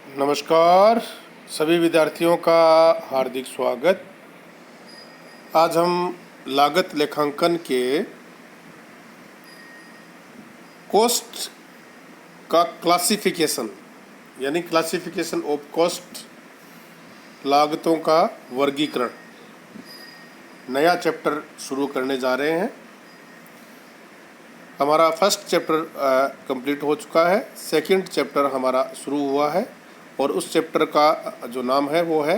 नमस्कार सभी विद्यार्थियों का हार्दिक स्वागत। आज हम लागत लेखांकन के कॉस्ट का क्लासिफिकेशन यानी क्लासिफिकेशन ऑफ कॉस्ट, लागतों का वर्गीकरण, नया चैप्टर शुरू करने जा रहे हैं। हमारा फर्स्ट चैप्टर कंप्लीट हो चुका है, सेकंड चैप्टर हमारा शुरू हुआ है और उस चैप्टर का जो नाम है वो है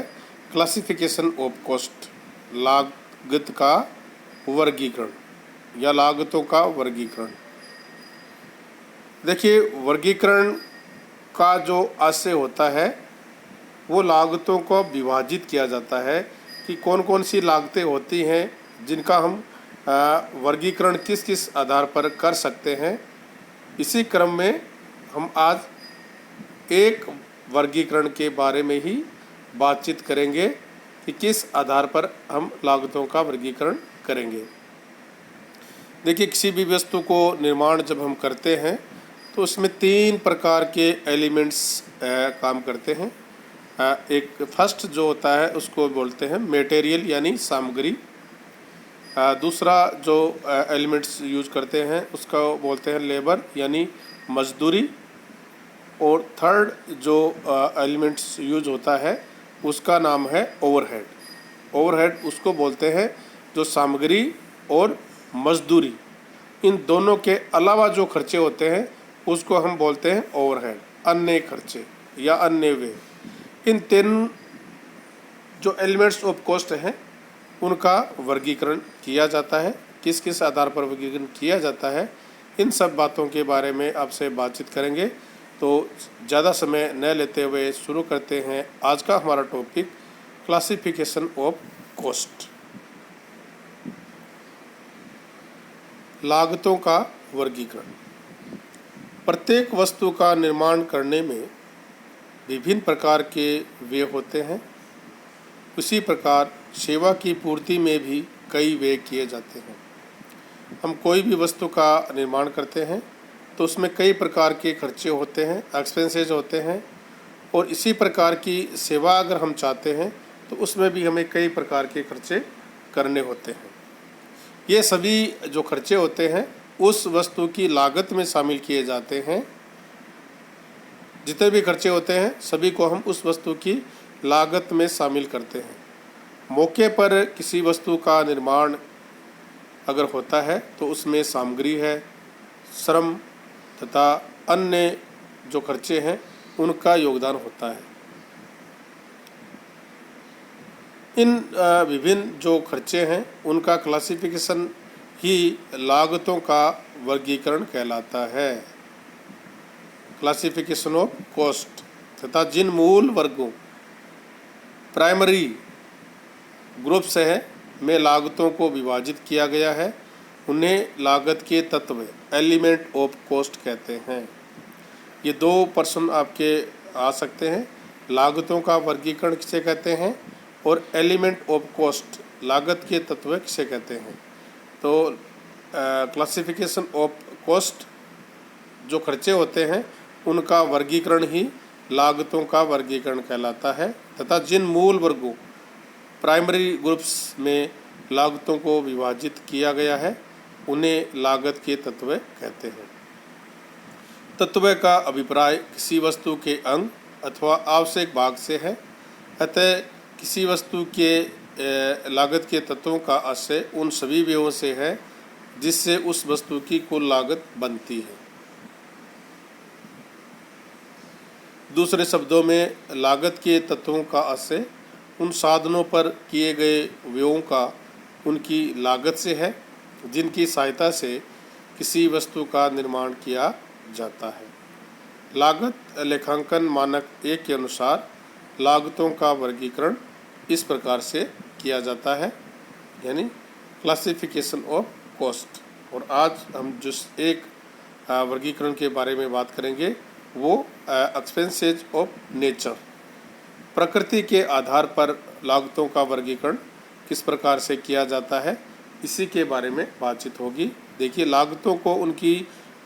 क्लासिफिकेशन ऑफ कॉस्ट, लागत का वर्गीकरण या लागतों का वर्गीकरण। देखिए, वर्गीकरण का जो आशय होता है वो लागतों को विभाजित किया जाता है कि कौन कौन सी लागतें होती हैं जिनका हम वर्गीकरण किस किस आधार पर कर सकते हैं। इसी क्रम में हम आज एक वर्गीकरण के बारे में ही बातचीत करेंगे कि किस आधार पर हम लागतों का वर्गीकरण करेंगे। देखिए, किसी भी वस्तु को निर्माण जब हम करते हैं तो उसमें तीन प्रकार के एलिमेंट्स काम करते हैं। एक फर्स्ट जो होता है उसको बोलते हैं मटेरियल यानी सामग्री। दूसरा जो एलिमेंट्स यूज करते हैं उसका बोलते हैं लेबर यानी मजदूरी। और थर्ड जो एलिमेंट्स यूज होता है उसका नाम है ओवरहेड। ओवरहेड उसको बोलते हैं जो सामग्री और मजदूरी, इन दोनों के अलावा जो खर्चे होते हैं उसको हम बोलते हैं ओवरहेड, अन्य खर्चे या अन्य व्यय। इन तीन जो एलिमेंट्स ऑफ कॉस्ट हैं उनका वर्गीकरण किया जाता है। किस किस आधार पर वर्गीकरण किया जाता है, इन सब बातों के बारे में आपसे बातचीत करेंगे। तो ज़्यादा समय न लेते हुए शुरू करते हैं आज का हमारा टॉपिक, क्लासिफिकेशन ऑफ कॉस्ट, लागतों का वर्गीकरण। प्रत्येक वस्तु का निर्माण करने में विभिन्न प्रकार के व्यय होते हैं। उसी प्रकार सेवा की पूर्ति में भी कई व्यय किए जाते हैं। हम कोई भी वस्तु का निर्माण करते हैं तो उसमें कई प्रकार के खर्चे होते हैं, एक्सपेंसेस होते हैं। और इसी प्रकार की सेवा अगर हम चाहते हैं तो उसमें भी हमें कई प्रकार के खर्चे करने होते हैं। ये सभी जो खर्चे होते हैं उस वस्तु की लागत में शामिल किए जाते हैं। जितने भी खर्चे होते हैं सभी को हम उस वस्तु की लागत में शामिल करते हैं। मौके पर किसी वस्तु का निर्माण अगर होता है तो उसमें सामग्री है, श्रम तथा अन्य जो खर्चे हैं उनका योगदान होता है। इन विभिन्न जो खर्चे हैं उनका क्लासिफिकेशन ही लागतों का वर्गीकरण कहलाता है, क्लासिफिकेशन ऑफ कॉस्ट। तथा जिन मूल वर्गों प्राइमरी ग्रुप्स है में लागतों को विभाजित किया गया है उन्हें लागत के तत्व एलिमेंट ऑफ कॉस्ट कहते हैं। ये दो प्रश्न आपके आ सकते हैं, लागतों का वर्गीकरण किसे कहते हैं और एलिमेंट ऑफ कॉस्ट लागत के तत्व किसे कहते हैं। तो क्लासिफिकेशन ऑफ कॉस्ट जो खर्चे होते हैं उनका वर्गीकरण ही लागतों का वर्गीकरण कहलाता है। तथा जिन मूल वर्गों प्राइमरी ग्रुप्स में लागतों को विभाजित किया गया है उन्हें लागत के तत्व कहते हैं। तत्व का अभिप्राय किसी वस्तु के अंग अथवा आवश्यक भाग से है। अतः किसी वस्तु के लागत के तत्वों का आशय उन सभी व्ययों से है जिससे उस वस्तु की कुल लागत बनती है। दूसरे शब्दों में लागत के तत्वों का आशय उन साधनों पर किए गए व्ययों का उनकी लागत से है जिनकी सहायता से किसी वस्तु का निर्माण किया जाता है। लागत लेखांकन मानक 1 के अनुसार लागतों का वर्गीकरण इस प्रकार से किया जाता है, यानी क्लासिफिकेशन ऑफ कॉस्ट। और आज हम जिस एक वर्गीकरण के बारे में बात करेंगे वो एक्सपेंसेस ऑफ नेचर, प्रकृति के आधार पर लागतों का वर्गीकरण किस प्रकार से किया जाता है इसी के बारे में बातचीत होगी। देखिए, लागतों को उनकी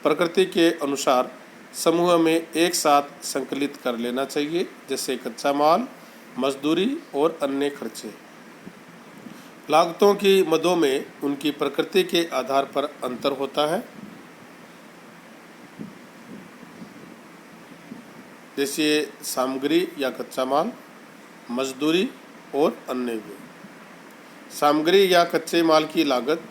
प्रकृति के अनुसार समूह में एक साथ संकलित कर लेना चाहिए, जैसे कच्चा माल, मजदूरी और अन्य खर्चे। लागतों की मदों में उनकी प्रकृति के आधार पर अंतर होता है, जैसे सामग्री या कच्चा माल, मजदूरी और अन्य व्यय। सामग्री या कच्चे माल की लागत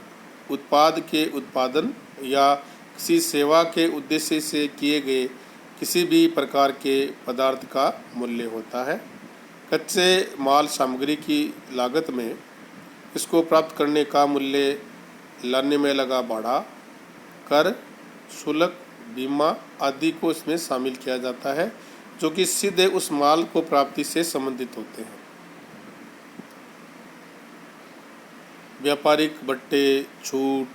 उत्पाद के उत्पादन या किसी सेवा के उद्देश्य से किए गए किसी भी प्रकार के पदार्थ का मूल्य होता है। कच्चे माल सामग्री की लागत में इसको प्राप्त करने का मूल्य लाने में लगा भाड़ा, कर, शुल्क, बीमा आदि को इसमें शामिल किया जाता है, जो कि सीधे उस माल को प्राप्ति से संबंधित होते हैं। व्यापारिक बट्टे, छूट,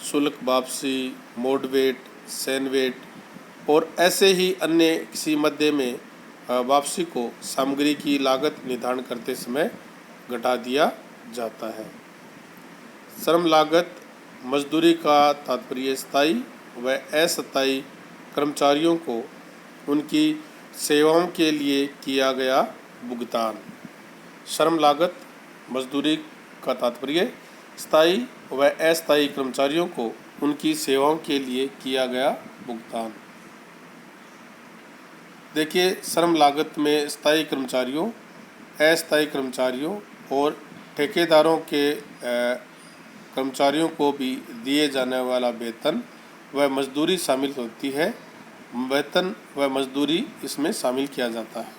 शुल्क वापसी, मोडवेट, सैनवेट और ऐसे ही अन्य किसी मध्य में वापसी को सामग्री की लागत निर्धारण करते समय घटा दिया जाता है। श्रम लागत मजदूरी का तात्पर्य स्थायी व अस्थायी कर्मचारियों को उनकी सेवाओं के लिए किया गया भुगतान। श्रम लागत मजदूरी का तात्पर्य स्थायी व अस्थायी कर्मचारियों को उनकी सेवाओं के लिए किया गया भुगतान। देखिए, श्रम लागत में स्थायी कर्मचारियों, अस्थायी कर्मचारियों और ठेकेदारों के कर्मचारियों को भी दिए जाने वाला वेतन व मजदूरी शामिल होती है। वेतन व मजदूरी इसमें शामिल किया जाता है।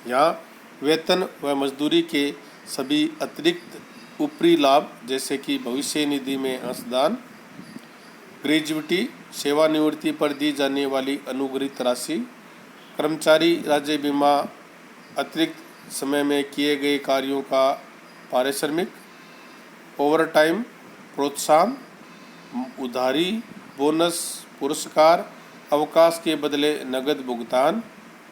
यहाँ वेतन व मजदूरी के सभी अतिरिक्त ऊपरी लाभ, जैसे कि भविष्य निधि में अंशदान, ग्रेजुइटी, सेवानिवृत्ति पर दी जाने वाली अनुग्रहित राशि, कर्मचारी राज्य बीमा, अतिरिक्त समय में किए गए कार्यों का पारिश्रमिक, ओवरटाइम, प्रोत्साहन, उधारी, बोनस, पुरस्कार, अवकाश के बदले नगद भुगतान,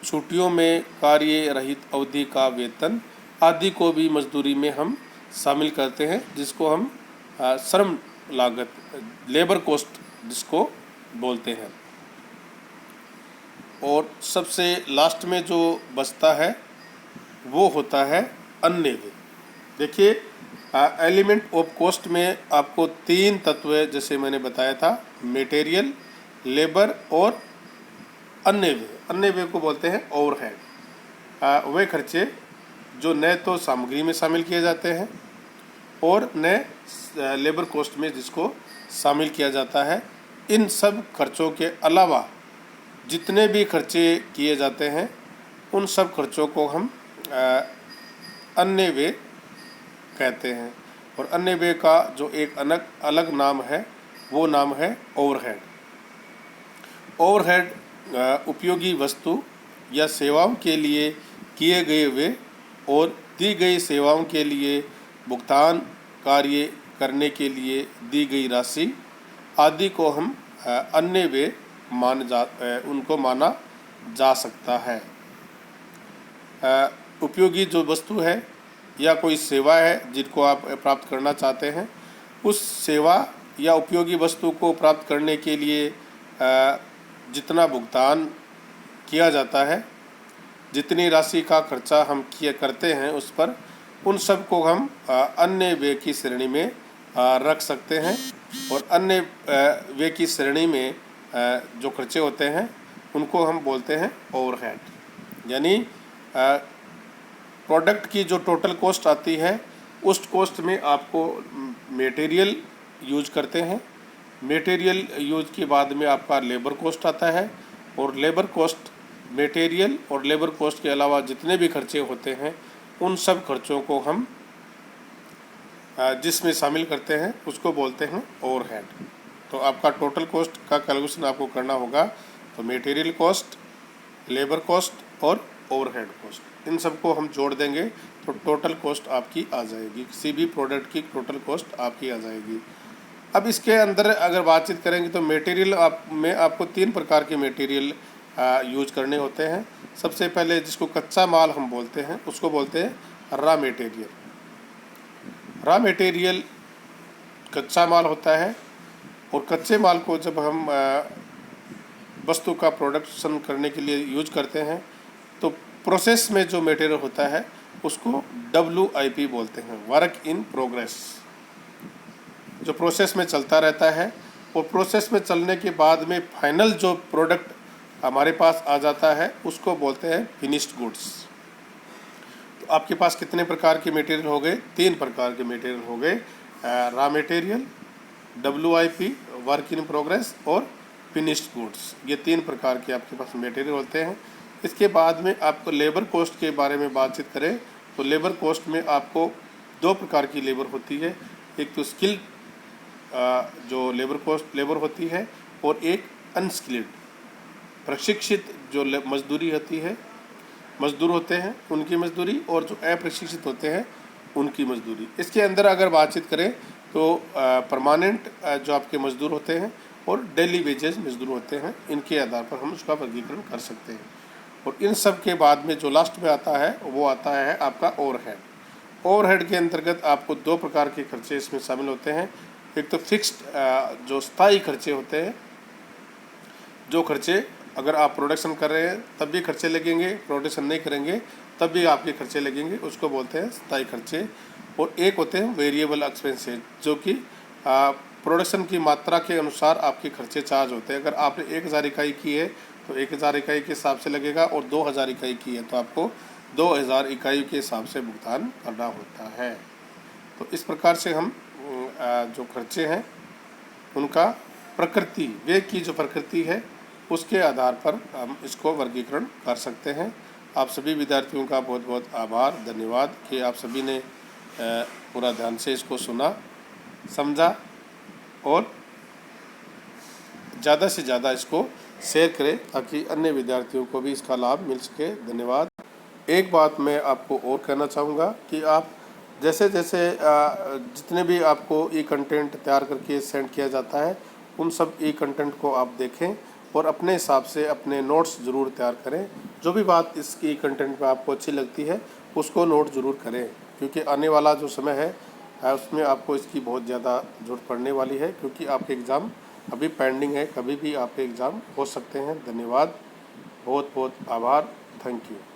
छुट्टियों में कार्य रहित अवधि का वेतन आदि को भी मजदूरी में हम शामिल करते हैं, जिसको हम श्रम लागत, लेबर कॉस्ट जिसको बोलते हैं। और सबसे लास्ट में जो बचता है वो होता है अन्य व्यय। देखिए, एलिमेंट ऑफ कॉस्ट में आपको 3 तत्व, जैसे मैंने बताया था, मटेरियल, लेबर और अन्य व्यय। अन्य व्यय को बोलते हैं ओवरहेड। वे खर्चे जो न तो सामग्री में शामिल किए जाते हैं और न लेबर कॉस्ट में जिसको शामिल किया जाता है। इन सब खर्चों के अलावा जितने भी खर्चे किए जाते हैं उन सब खर्चों को हम अन्य व्यय कहते हैं। और अन्य व्यय का जो एक अलग नाम है वो नाम है ओवरहेड। ओवरहेड उपयोगी वस्तु या सेवाओं के लिए किए गए व्यय और दी गई सेवाओं के लिए भुगतान कार्य करने के लिए दी गई राशि आदि को हम अन्य व्यय उनको माना जा सकता है। उपयोगी जो वस्तु है या कोई सेवा है जिनको आप प्राप्त करना चाहते हैं, उस सेवा या उपयोगी वस्तु को प्राप्त करने के लिए जितना भुगतान किया जाता है, जितनी राशि का खर्चा हम करते हैं उस पर, उन सब को हम अन्य व्यय की श्रेणी में रख सकते हैं। और अन्य व्यय की श्रेणी में जो खर्चे होते हैं उनको हम बोलते हैं ओवरहेड। यानी प्रोडक्ट की जो टोटल कॉस्ट आती है उस कॉस्ट में आपको मटेरियल यूज करते हैं, मटेरियल यूज के बाद में आपका लेबर कॉस्ट आता है, और लेबर कॉस्ट, मटेरियल और लेबर कॉस्ट के अलावा जितने भी खर्चे होते हैं उन सब खर्चों को हम जिसमें शामिल करते हैं उसको बोलते हैं ओवरहेड। तो आपका टोटल कॉस्ट का कैलकुलेशन आपको करना होगा, तो मटेरियल कॉस्ट, लेबर कॉस्ट और ओवरहेड कॉस्ट, इन सबको हम जोड़ देंगे तो टोटल कॉस्ट आपकी आ जाएगी। किसी भी प्रोडक्ट की टोटल कॉस्ट आपकी आ जाएगी। अब इसके अंदर अगर बातचीत करेंगे तो मटेरियल में आपको 3 प्रकार के मटेरियल यूज करने होते हैं। सबसे पहले जिसको कच्चा माल हम बोलते हैं उसको बोलते हैं रॉ मटेरियल। रॉ मटेरियल कच्चा माल होता है, और कच्चे माल को जब हम वस्तु का प्रोडक्शन करने के लिए यूज करते हैं। तो प्रोसेस में जो मटेरियल होता है उसको WIP बोलते हैं, वर्क इन प्रोग्रेस, जो प्रोसेस में चलता रहता है। और प्रोसेस में चलने के बाद में फाइनल जो प्रोडक्ट हमारे पास आ जाता है उसको बोलते हैं फिनिश्ड गुड्स। तो आपके पास कितने प्रकार के मटेरियल हो गए? 3 प्रकार के मटेरियल हो गए, raw material, WIP work in progress और फिनिश्ड गुड्स। ये 3 प्रकार के आपके पास मटेरियल होते हैं। इसके बाद में आपको लेबर कॉस्ट के बारे में बातचीत करें तो लेबर कॉस्ट में आपको 2 प्रकार की लेबर होती है। एक तो स्किल्ड जो लेबर होती है और एक अनस्किल्ड प्रशिक्षित जो मजदूरी होती है, मजदूर होते हैं उनकी मजदूरी, और जो अप्रशिक्षित होते हैं उनकी मजदूरी। इसके अंदर अगर बातचीत करें तो परमानेंट जो आपके मजदूर होते हैं और डेली वेजेस मजदूर होते हैं, इनके आधार पर हम उसका वर्गीकरण कर सकते हैं। और इन सब के बाद में जो लास्ट में आता है वो आता है आपका ओवरहेड। ओवरहेड के अंतर्गत आपको 2 प्रकार के खर्चे इसमें शामिल होते हैं। एक तो फिक्स्ड जो स्थायी खर्चे होते हैं, जो खर्चे अगर आप प्रोडक्शन कर रहे हैं तब भी खर्चे लगेंगे, प्रोडक्शन नहीं करेंगे तब भी आपके खर्चे लगेंगे, उसको बोलते हैं स्थायी खर्चे। और एक होते हैं वेरिएबल एक्सपेंसेस, जो कि प्रोडक्शन की मात्रा के अनुसार आपके खर्चे चार्ज होते हैं। अगर आपने 1000 इकाई की है तो 1000 इकाई के हिसाब से लगेगा, और 2000 इकाई की है तो आपको 2000 इकाई के हिसाब से भुगतान करना होता है। तो इस प्रकार से हम जो खर्चे हैं उनका प्रकृति, व्यय की जो प्रकृति है उसके आधार पर हम इसको वर्गीकरण कर सकते हैं। आप सभी विद्यार्थियों का बहुत बहुत आभार, धन्यवाद कि आप सभी ने पूरा ध्यान से इसको सुना, समझा और ज़्यादा से ज़्यादा इसको शेयर करें ताकि अन्य विद्यार्थियों को भी इसका लाभ मिल सके। धन्यवाद। एक बात मैं आपको और कहना चाहूँगा कि आप जैसे जैसे जितने भी आपको ई कंटेंट तैयार करके सेंड किया जाता है उन सब ई कंटेंट को आप देखें और अपने हिसाब से अपने नोट्स ज़रूर तैयार करें। जो भी बात इस ई कंटेंट में आपको अच्छी लगती है उसको नोट ज़रूर करें, क्योंकि आने वाला जो समय है उसमें आपको इसकी बहुत ज़्यादा ज़रूरत पड़ने वाली है, क्योंकि आपके एग्ज़ाम अभी पेंडिंग है, कभी भी आपके एग्ज़ाम हो सकते हैं। धन्यवाद, बहुत बहुत आभार, थैंक यू।